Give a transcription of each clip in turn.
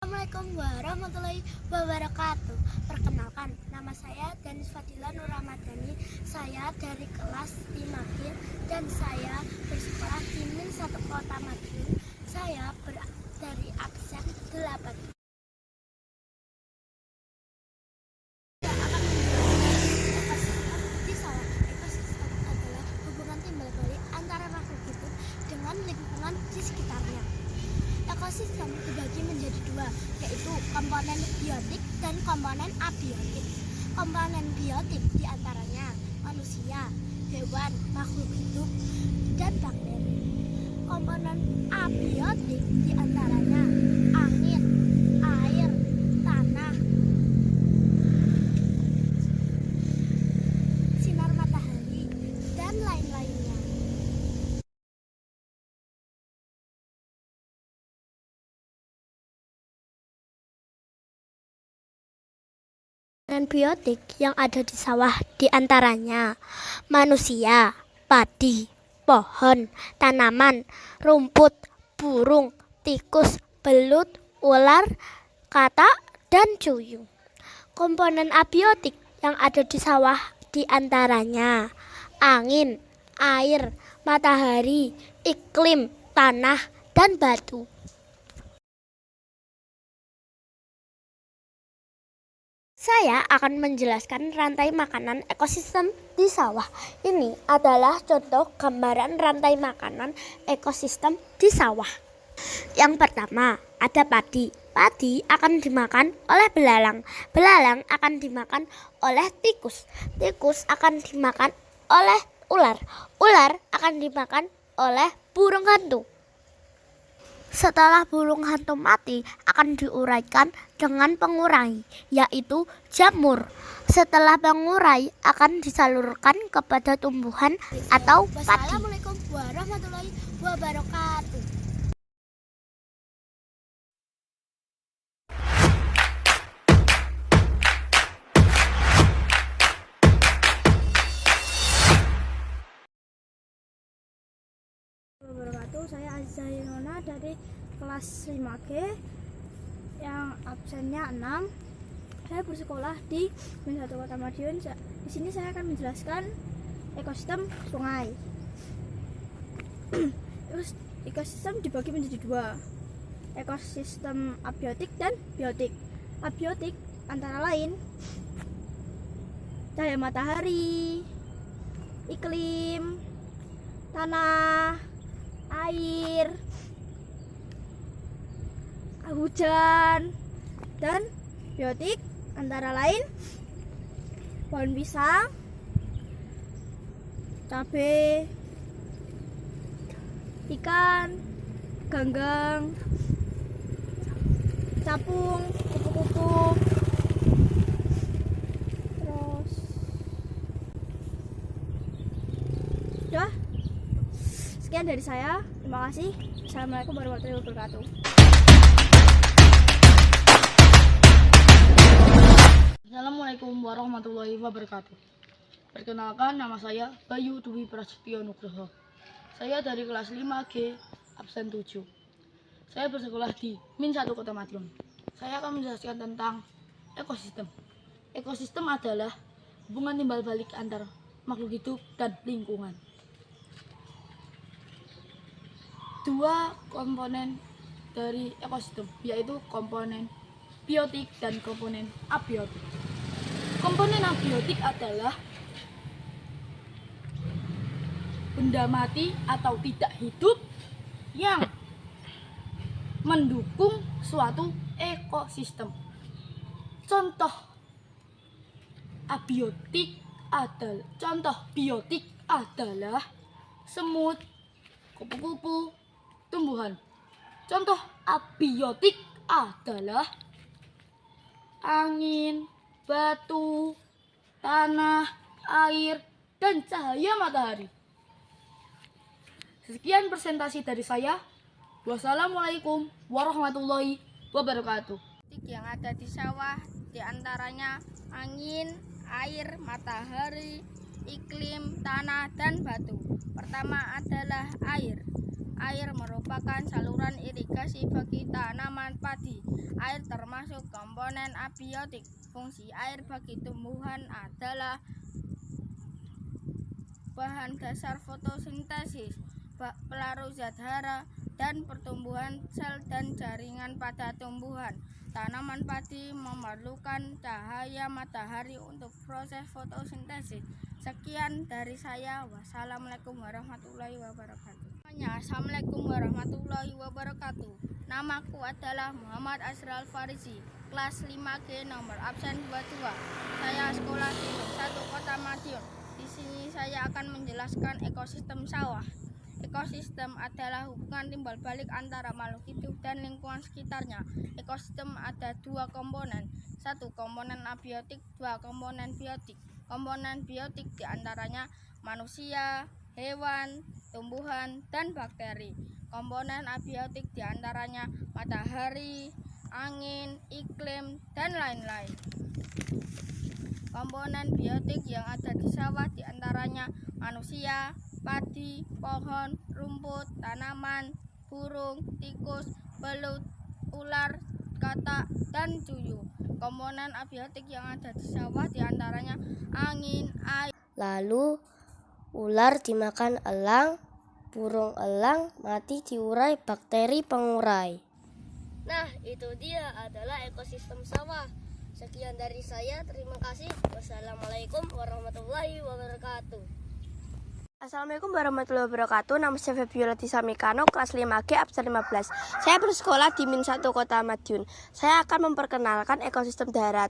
Assalamualaikum warahmatullahi wabarakatuh. Perkenalkan, nama saya Danis Fadila Nur Ramadhani. Saya dari kelas 5G dan saya bersekolah di MIN 1 Kota Madiun. Saya dari absen 8. Ekosistem adalah hubungan timbal balik antara makhluk hidup dengan lingkungan di sekitarnya. Ekosistem dibagi menjadi dua, yaitu komponen biotik dan komponen abiotik. Komponen biotik diantaranya manusia, hewan, makhluk hidup, dan bakteri. Komponen abiotik diantaranya angin, air, tanah, sinar matahari, dan lain-lainnya. Dan biotik yang ada di sawah diantaranya manusia, padi, pohon, tanaman, rumput, burung, tikus, belut, ular, katak, dan cuyung. Komponen abiotik yang ada di sawah diantaranya angin, air, matahari, iklim, tanah, dan batu. Saya akan menjelaskan rantai makanan ekosistem di sawah. Ini adalah contoh gambaran rantai makanan ekosistem di sawah. Yang pertama, ada padi. Padi akan dimakan oleh belalang. Belalang akan dimakan oleh tikus. Tikus akan dimakan oleh ular. Ular akan dimakan oleh burung hantu. Setelah burung hantu mati, akan diuraikan dengan pengurai, yaitu jamur. Setelah pengurai, akan disalurkan kepada tumbuhan atau padi. Wassalamualaikum warahmatullahi wabarakatuh. Saya Aziza Yunona dari kelas 5G yang absennya 6. Saya bersekolah di MIN 1 Kota Madiun. Di sini saya akan menjelaskan ekosistem sungai. Ekosistem dibagi menjadi dua, ekosistem abiotik dan biotik. Abiotik antara lain cahaya matahari, iklim, tanah, air, hujan. Dan biotik antara lain pohon pisang, cabai, ikan, ganggang, capung, kupu-kupu. Terus udah, sekian dari saya. Terima kasih. Assalamualaikum warahmatullahi wabarakatuh. Assalamualaikum warahmatullahi wabarakatuh. Perkenalkan, nama saya Bayu Dwi Prasetyo Nugroho. Saya dari kelas 5G absen 7. Saya bersekolah di MIN 1 Kota Madiun. Saya akan menjelaskan tentang ekosistem. Ekosistem adalah hubungan timbal balik antara makhluk hidup dan lingkungan. Dua komponen dari ekosistem, yaitu komponen biotik dan komponen abiotik. Komponen abiotik adalah benda mati atau tidak hidup yang mendukung suatu ekosistem. Contoh biotik adalah semut, kupu-kupu, tumbuhan. Contoh abiotik adalah angin, batu, tanah, air, dan cahaya matahari. Sekian presentasi dari saya. Wassalamualaikum warahmatullahi wabarakatuh. Yang ada di sawah diantaranya angin, air, matahari, iklim, tanah, dan batu. Pertama adalah air. Air merupakan saluran irigasi bagi tanaman padi. Air termasuk komponen abiotik. Fungsi air bagi tumbuhan adalah bahan dasar fotosintesis, pelarut zat hara, dan pertumbuhan sel dan jaringan pada tumbuhan. Tanaman padi memerlukan cahaya matahari untuk proses fotosintesis. Sekian dari saya. Wassalamualaikum warahmatullahi wabarakatuh. Assalamualaikum warahmatullahi wabarakatuh. Namaku adalah Muhammad Asral Farisi, kelas 5G nomor absen 22. Saya sekolah di 1 Kota Madiun. Di sini saya akan menjelaskan ekosistem sawah. Ekosistem adalah hubungan timbal balik antara makhluk hidup dan lingkungan sekitarnya. Ekosistem ada 2 komponen, 1 komponen abiotik, 2 komponen biotik. Komponen biotik diantaranya manusia, hewan, tumbuhan, dan bakteri. Komponen abiotik diantaranya matahari, angin, iklim, dan lain-lain. Komponen biotik yang ada di sawah diantaranya manusia, padi, pohon, rumput, tanaman, burung, tikus, belut, ular, katak, dan duyung. Komponen abiotik yang ada di sawah diantaranya angin, air. Lalu ular dimakan elang, burung elang mati diurai bakteri pengurai. Nah, itu dia adalah ekosistem sawah. Sekian dari saya, terima kasih. Wassalamualaikum warahmatullahi wabarakatuh. Assalamualaikum warahmatullahi wabarakatuh. Nama saya Febiola Tisamikano, kelas 5G absen 15. Saya bersekolah di Min 1 Kota Madiun. Saya akan memperkenalkan ekosistem darat.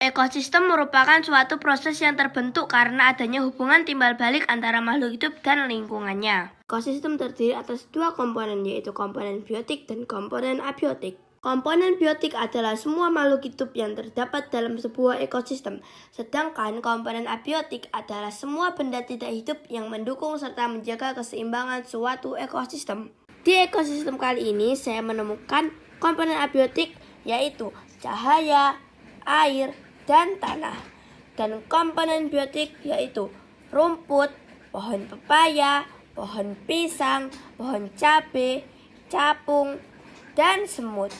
Ekosistem merupakan suatu proses yang terbentuk karena adanya hubungan timbal balik antara makhluk hidup dan lingkungannya. Ekosistem terdiri atas 2 komponen, yaitu komponen biotik dan komponen abiotik. Komponen biotik adalah semua makhluk hidup yang terdapat dalam sebuah ekosistem, sedangkan komponen abiotik adalah semua benda tidak hidup yang mendukung serta menjaga keseimbangan suatu ekosistem. Di ekosistem kali ini saya menemukan komponen abiotik, yaitu cahaya, air, dan tanah. Dan komponen biotik yaitu rumput, pohon pepaya, pohon pisang, pohon cabai, capung, dan semut.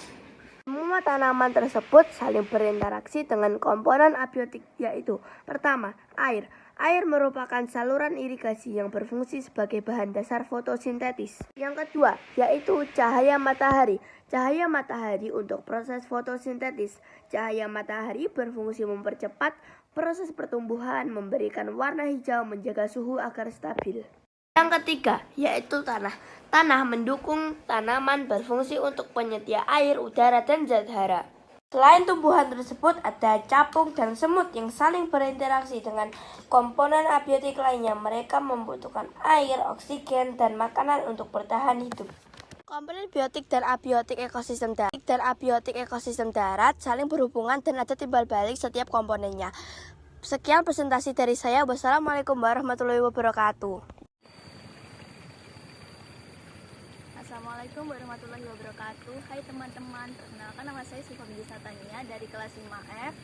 Semua tanaman tersebut saling berinteraksi dengan komponen abiotik, yaitu pertama, air. Air merupakan saluran irigasi yang berfungsi sebagai bahan dasar fotosintesis. Yang kedua, yaitu cahaya matahari. Cahaya matahari untuk proses fotosintesis. Cahaya matahari berfungsi mempercepat proses pertumbuhan, memberikan warna hijau, menjaga suhu agar stabil. Yang ketiga, yaitu tanah. Tanah mendukung tanaman, berfungsi untuk penyedia air, udara, dan zat hara. Selain tumbuhan tersebut, ada capung dan semut yang saling berinteraksi dengan komponen abiotik lainnya. Mereka membutuhkan air, oksigen, dan makanan untuk bertahan hidup. Komponen biotik dan abiotik ekosistem darat saling berhubungan dan ada timbal balik setiap komponennya. Sekian presentasi dari saya. Wassalamualaikum warahmatullahi wabarakatuh. Assalamualaikum warahmatullahi wabarakatuh. Hai teman-teman, perkenalkan nama saya Siva Binti Satania dari kelas 5F,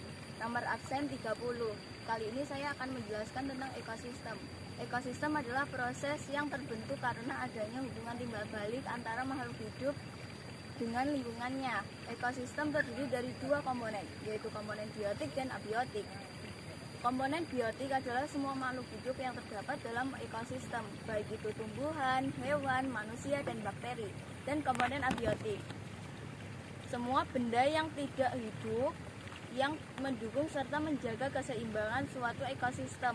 nomor absen 30. Kali ini saya akan menjelaskan tentang ekosistem. Ekosistem adalah proses yang terbentuk karena adanya hubungan timbal balik antara makhluk hidup dengan lingkungannya. Ekosistem terdiri dari 2 komponen, yaitu komponen biotik dan abiotik. Komponen biotik adalah semua makhluk hidup yang terdapat dalam ekosistem, baik itu tumbuhan, hewan, manusia, dan bakteri. Dan komponen abiotik, semua benda yang tidak hidup yang mendukung serta menjaga keseimbangan suatu ekosistem.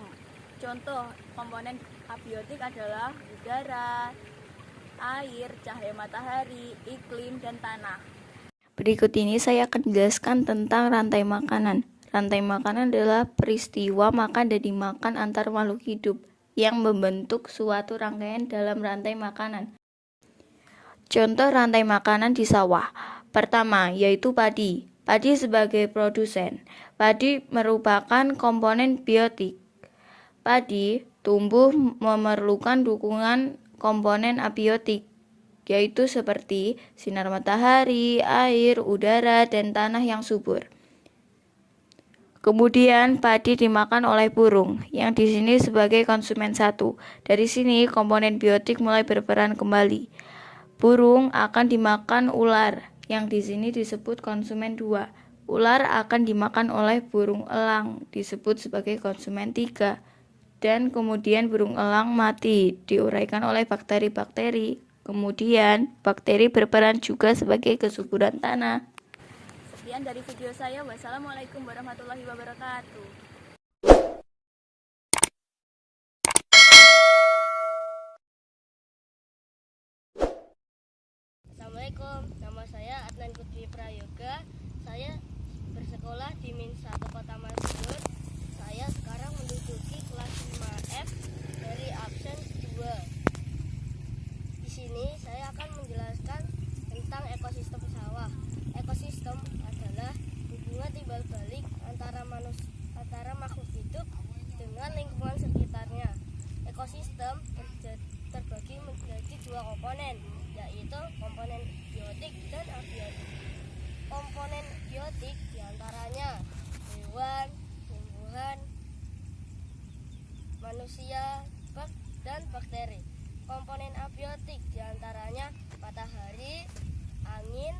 Contoh komponen abiotik adalah udara, air, cahaya matahari, iklim, dan tanah. Berikut ini saya akan menjelaskan tentang rantai makanan. Rantai makanan adalah peristiwa makan dan dimakan antar makhluk hidup yang membentuk suatu rangkaian dalam rantai makanan. Contoh rantai makanan di sawah. Pertama, yaitu padi. Padi sebagai produsen. Padi merupakan komponen biotik. Padi tumbuh memerlukan dukungan komponen abiotik, yaitu seperti sinar matahari, air, udara, dan tanah yang subur. Kemudian padi dimakan oleh burung, yang di sini sebagai konsumen 1. Dari sini komponen biotik mulai berperan kembali. Burung akan dimakan ular, yang di sini disebut konsumen 2. Ular akan dimakan oleh burung elang, disebut sebagai konsumen 3. Dan kemudian burung elang mati, diuraikan oleh bakteri-bakteri. Kemudian, bakteri berperan juga sebagai kesuburan tanah. Sekian dari video saya. Wassalamualaikum warahmatullahi wabarakatuh. Assalamualaikum, nama saya Adnan Putri Prayoga. Saya bersekolah di Min 1 Kota Madiun. Saya sekarang menduduki kelas 5F dari absen 2. Di sini saya akan menjelaskan tentang ekosistem sawah. Ekosistem adalah hubungan timbal balik antara makhluk hidup dengan lingkungan sekitarnya. Ekosistem terbagi menjadi 2 komponen, yaitu komponen biotik dan abiotik. Komponen biotik diantaranya hewan, tumbuhan, manusia, dan bakteri. Komponen abiotik diantaranya matahari, angin,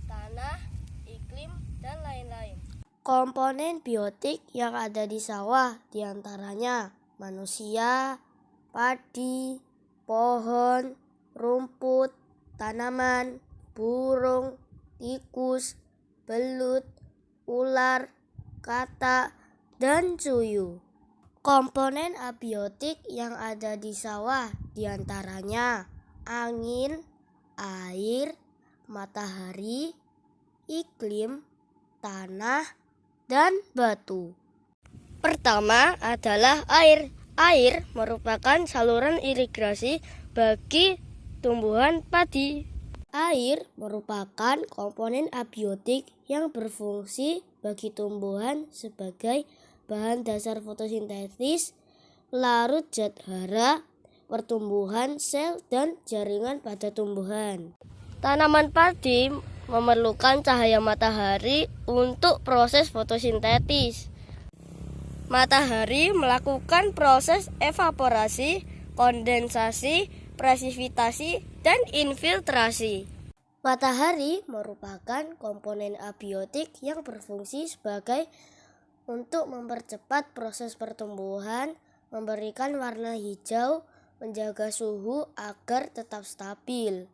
tanah, iklim, dan lain-lain. Komponen biotik yang ada di sawah diantaranya manusia, padi, pohon, rumput, tanaman, burung, tikus, belut, ular, katak, dan cuyu. Komponen abiotik yang ada di sawah diantaranya angin, air, matahari, iklim, tanah, dan batu. Pertama adalah air. Air merupakan saluran irigasi bagi tumbuhan padi. Air merupakan komponen abiotik yang berfungsi bagi tumbuhan sebagai bahan dasar fotosintesis, larut zat hara, pertumbuhan sel, dan jaringan pada tumbuhan. Tanaman padi memerlukan cahaya matahari untuk proses fotosintesis. Matahari melakukan proses evaporasi, kondensasi, presipitasi, dan infiltrasi. Matahari merupakan komponen abiotik yang berfungsi sebagai untuk mempercepat proses pertumbuhan, memberikan warna hijau, menjaga suhu agar tetap stabil.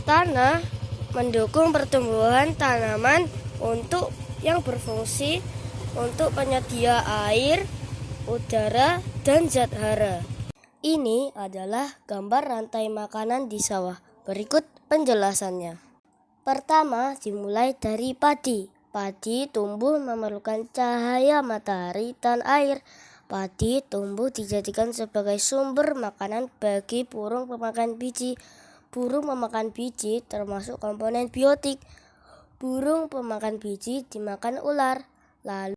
Tanah mendukung pertumbuhan tanaman yang berfungsi untuk penyedia air, udara, dan zat hara. Ini adalah gambar rantai makanan di sawah. Berikut penjelasannya. Pertama, dimulai dari padi. Padi tumbuh memerlukan cahaya matahari dan air. Padi tumbuh dijadikan sebagai sumber makanan bagi burung pemakan biji. Burung pemakan biji termasuk komponen biotik. Burung pemakan biji dimakan ular. Lalu